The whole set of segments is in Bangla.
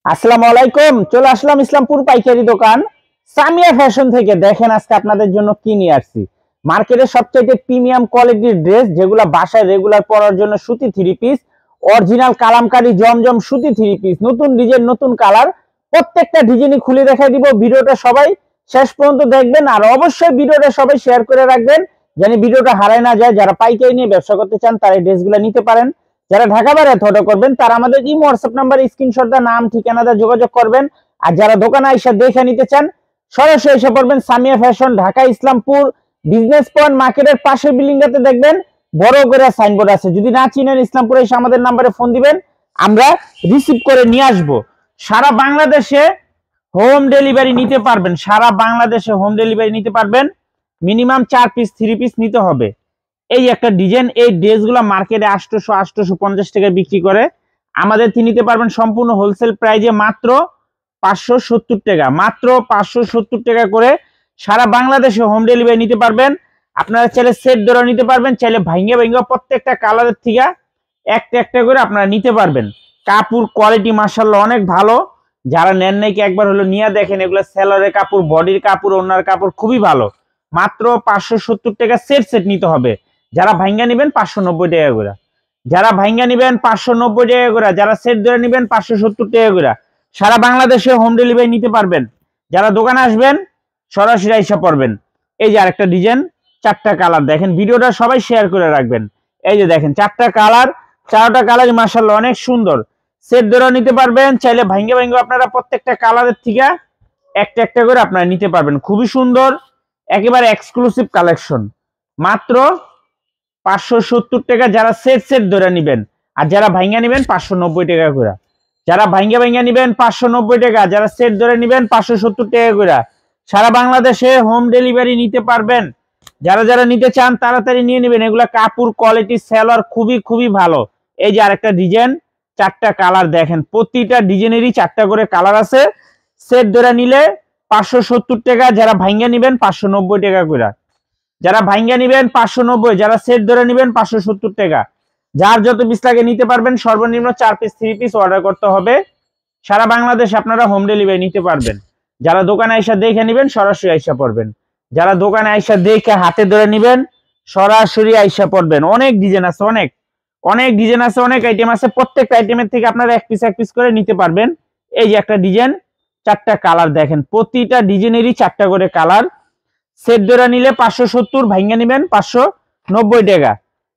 আসসালামু আলাইকুম। চলে আসলাম ইসলামপুর পাইকারি দোকান সামিয়া ফ্যাশন থেকে। দেখেন আজকে আপনাদের জন্য কি নিয়ে আসছি। মার্কেটের সবচেয়ে প্রিমিয়াম কোয়ালিটির ড্রেস, যেগুলো বাসায় রেগুলার পরার জন্য সুতি থ্রি পিস, অরিজিনাল কালামকারী জমজম সুতি থ্রি পিস, নতুন ডিজাইন নতুন কালার, প্রত্যেকটা ডিজাইনই খুলে দেখাই দিব। ভিডিওটা সবাই শেষ পর্যন্ত দেখবেন, আর অবশ্যই ভিডিওটা সবাই শেয়ার করে রাখবেন জানি ভিডিওটা হারায় না যায়। যারা পাইকারি নিয়ে ব্যবসা করতে চান তারা এই ড্রেসগুলো নিতে পারেন। যারা ঢাকা বাইরে অর্ডার করবেন তারা আমাদের ইমো হোয়াটসঅ্যাপ নাম্বারে স্ক্রিনশট দা নাম ঠিকানা দা যোগাযোগ করবেন। আর যারা দোকানে এসে দেখে নিতে চান সরাসরি এসে পড়বেন Samia fashion, Dhaka Islampur business point মার্কেটের পাশের বিল্ডিংটাতে দেখবেন বড় করে সাইনবোর্ড আছে। যদি না চিনেন ইসলামপুরে এসে আমাদের নাম্বারে ফোন দিবেন, আমরা রিসিভ করে নিয়ে আসব। সারা বাংলাদেশে হোম ডেলিভারি নিতে পারবেন, সারা বাংলাদেশে হোম ডেলিভারি নিতে পারবেন। মিনিমাম 4 পিস 3 পিস নিতে হবে। এই একটা ডিজাইন, এই ড্রেসগুলো মার্কেটে 850 টাকা বিক্রি করে, আমাদের নিতে পারবেন সম্পূর্ণ হোলসেল প্রাইজে মাত্র 570 টাকা, মাত্র 570 টাকা করে সারা বাংলাদেশে হোম ডেলিভারি নিতে পারবেন। আপনারা চাইলে সেট ধরে নিতে পারবেন, চাইলে ভাঙ্গে ভাঙ্গে প্রত্যেকটা কালারের থেকে একটা একটা করে আপনারা নিতে পারবেন। কাপড় কোয়ালিটি মাশাআল্লাহ অনেক ভালো। যারা নেন নাকি একবার হলো নিয়ে দেখেন, এগুলো সেলরের কাপড়, বডির কাপড়, ওনার কাপড় খুবই ভালো। মাত্র 570 টাকা সেট সেট নিতে হবে। যারা ভাঙ্গা নেবেন 590 টাকা করে, যারা ভাঙ্গা নেবেন 590 টাকা করে, যারা সেট ধরে নেবেন 570 টাকা করে। সারা বাংলাদেশে হোম ডেলিভারি নিতে পারবেন। যারা দোকানে আসবেন সরাসরি এসে পড়বেন। এই যে আরেকটা ডিজাইন, 4টা কালার দেখেন, ভিডিওটা সবাই শেয়ার করে রাখবেন। এই যে দেখেন 4টা কালার, 4টা কালারই মাশাআল্লাহ অনেক সুন্দর। সেট ধরে নিতে পারবেন, চাইলে ভাঙ্গে ভাঙ্গে আপনারা প্রত্যেকটা কালারের থেকে একটা একটা করে আপনারা নিতে পারবেন। খুবই সুন্দর, একেবারে এক্সক্লুসিভ কালেকশন। মাত্র 570 টাকা যারা সেট সেট ধরে নেবেন, আর যারা ভাঙ্গা নেবেন 590 টাকা করে। যারা ভাঙ্গা ভাঙ্গা নেবেন 590 টাকা, যারা সেট ধরে নেবেন 570 টাকা করে। সারা বাংলাদেশে হোম ডেলিভারি নিতে পারবেন। যারা যারা নিতে চান তাড়াতাড়ি নিয়ে নেবেন। এগুলা কাপড় কোয়ালিটি সেলার খুবই খুবই ভালো। এই যে আরেকটা ডিজাইন, 4টা কালার দেখেন, প্রতিটা ডিজাইনেরই 4টা করে কালার আছে। সেট ধরে নিলে 570 টাকা, যারা ভাঙ্গা নেবেন 590 টাকা করে। যারা ভাঙ্গা নেবেন 590, যারা সেট ধরে নেবেন 570 টাকা। যার যত পিস লাগে নিতে পারবেন। সর্বনিম্ন 4 পিস 3 পিস অর্ডার করতে হবে। সারা বাংলাদেশ আপনারা হোম ডেলিভারি নিতে পারবেন। যারা দোকানে আইসা দেখে নেবেন সরাসরি আইসা পড়বেন, যারা দোকানে আইসা দেখে হাতে ধরে নেবেন সরাসরি আইসা পড়বেন। অনেক ডিজাইন আছে, অনেক অনেক ডিজাইন আছে, অনেক আইটেম আছে। প্রত্যেকটা আইটেমের থেকে আপনারা এক পিস করে নিতে পারবেন। এই যে একটা ডিজাইন, 4টা কালার দেখেন, প্রতিটা ডিজাইনেরই 4টা করে কালার। সেট ধরে নিলে 570, ভাঙ্গা নেবেন 590 টাকা।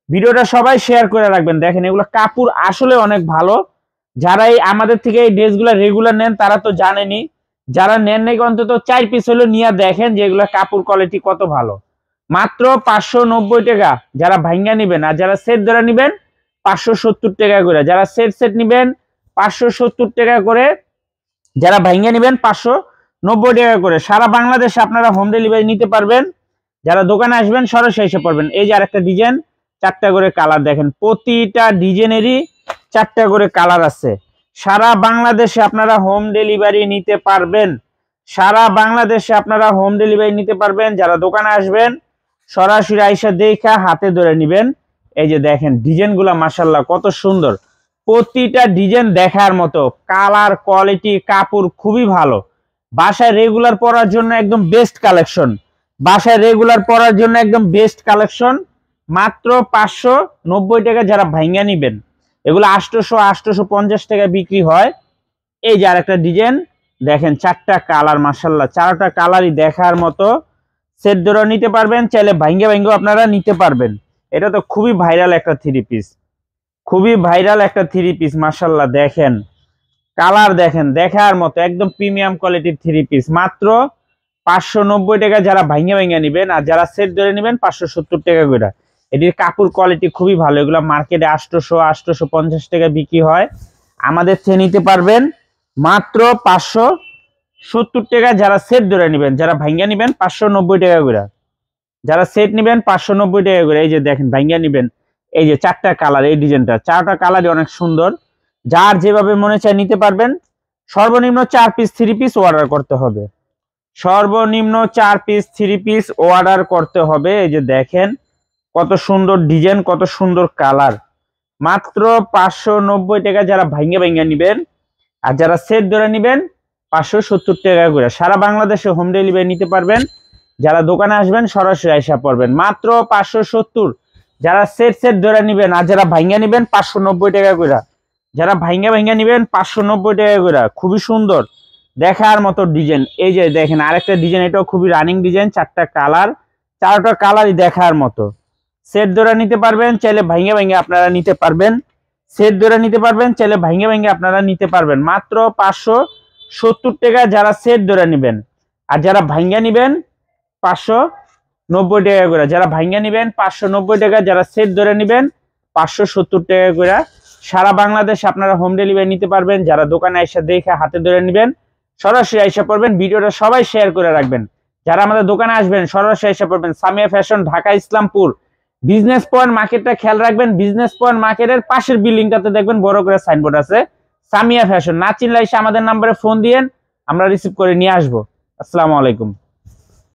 ভিডিওটা সবাই শেয়ার করে রাখবেন। দেখেন এগুলো কাপড় আসলে অনেক ভালো। যারা এই আমাদের থেকে এই ড্রেসগুলো রেগুলার নেন তারা তো জানেনই, যারা নেন নাকি অন্তত 4 পিস হলো নিয়ে দেখেন যে এগুলো কাপড় কোয়ালিটি কত ভালো। মাত্র 590 টাকা যারা ভাঙ্গা নেবেন, আর যারা সেট ধরে নেবেন 570 টাকা করে। যারা সেট সেট নেবেন 570 টাকা করে, যারা ভাঙ্গা নেবেন 590 টাকা করে। সারা বাংলাদেশে আপনারা হোম ডেলিভারি নিতে পারবেন। যারা দোকানে আসবেন সরাসরি এসে পড়বেন। এই যে আরেকটা ডিজাইন, 4টা করে কালার দেখেন, প্রতিটা ডিজাইনেরই 4টা করে কালার আছে। সারা বাংলাদেশে আপনারা হোম ডেলিভারি নিতে পারবেন। সারা বাংলাদেশে আপনারা হোম ডেলিভারি নিতে পারবেন। যারা দোকানে আসবেন সরাসরি আইসা দেখা হাতে ধরে নেবেন। এই যে দেখেন ডিজাইনগুলো মাশাআল্লাহ কত সুন্দর, প্রতিটা ডিজাইন দেখার মতো, কালার কোয়ালিটি কাপড় খুবই ভালো। বাসায় রেগুলার পরার জন্য একদম বেস্ট কালেকশন, বাসায় রেগুলার পরার জন্য একদম বেস্ট কালেকশন। মাত্র 590 টাকা যারা ভাঙ্গা নিবেন। এগুলো 850 টাকা বিক্রি হয়। এই যে আরেকটা ডিজাইন দেখেন, 4টা কালার মাশাআল্লাহ, 4টা কালারই দেখার মতো। সেট ধরে নিতে পারবেন, চাইলে ভাঙ্গা ভাঙ্গা আপনারা নিতে পারবেন। এটা তো খুবই ভাইরাল একটা থ্রি পিস, খুবই ভাইরাল একটা থ্রি পিস মাশাআল্লাহ। দেখেন কালার দেখেন দেখার মতো, একদম প্রিমিয়াম কোয়ালিটির থ্রি পিস। মাত্র 590 টাকা যারা ভাঙ্গা ভাঙ্গা নেবেন, আর যারা সেট ধরে নেবেন 570 টাকা করে। এটির কাপড় কোয়ালিটি খুবই ভালো। এগুলো মার্কেটে 850 টাকা বিক্রি হয়, আমাদের চেয়ে নিতে পারবেন মাত্র 570 টাকা। যারা সেট ধরে নেবেন, যারা ভাঙ্গা নেবেন 590 টাকা করে, যারা সেট নেবেন 590 টাকা করে। এই যে দেখেন ভাঙ্গা নেবেন, এই যে 4টা কালার, এই ডিজাইনটা 4টা কালারই অনেক সুন্দর। যার যেভাবে মনে চায় নিতে পারবেন। সর্বনিম্ন 4 পিস 3 পিস অর্ডার করতে হবে, সর্বনিম্ন 4 পিস 3 পিস অর্ডার করতে হবে। এই যে দেখেন কত সুন্দর ডিজাইন, কত সুন্দর কালার। মাত্র 590 টাকা যারা ভাঙ্গে ভাঙ্গে নেবেন, আর যারা সেট ধরে নেবেন 570 টাকা করে। সারা বাংলাদেশে হোম ডেলিভারি নিতে পারবেন। যারা দোকানে আসবেন সরাসরি আইসা পড়বেন, মাত্র 570। যারা সেট সেট ধরে নেবেন আর যারা ভাঙ্গা নেবেন 590 টাকা করে। যারা ভাঙ্গা ভাঙ্গা নেবেন 590 টাকা করে। খুবই সুন্দর দেখার মতো ডিজাইন। এই যে দেখেন আরেকটা ডিজাইন, এটাও খুবই রানিং ডিজাইন, 4টা কালার, 4টা কালারই দেখার মতো। সেট ধরে নিতে পারবেন, চাইলে ভাঙ্গা ভাঙ্গা আপনারা নিতে পারবেন। সেট ধরে নিতে পারবেন, চাইলে ভাঙ্গা ভাঙ্গা আপনারা নিতে পারবেন, মাত্র 570 টাকা যারা সেট ধরে নেবেন। আর যারা ভাঙ্গা নেবেন 590 টাকা করে। যারা ভাঙ্গা নেবেন 590 টাকা, যারা সেট ধরে নেবেন 570 টাকা করে। সারা বাংলাদেশ আপনারা হোম ডেলিভারি নিতে পারবেন। যারা দোকানে এসে দেখে হাতে ধরে নেবেন সরাসরি আইসা পড়বেন। ভিডিওটা সবাই শেয়ার করে রাখবেন। যারা আমাদের দোকানে আসবেন সরাসরি আইসা পড়বেন। Samia fashion, Dhaka Islampur business point মার্কেটটা খেয়াল রাখবেন। বিজনেস পয়েন্ট মার্কেটের পাশের বিল্ডিংটাতে দেখবেন বড় করে সাইনবোর্ড আছে সামিয়া ফ্যাশন। না চিনলে এসে আমাদের নাম্বারে ফোন দিয়েন, আমরা রিসিভ করে নিয়ে আসবো। আসসালামু আলাইকুম।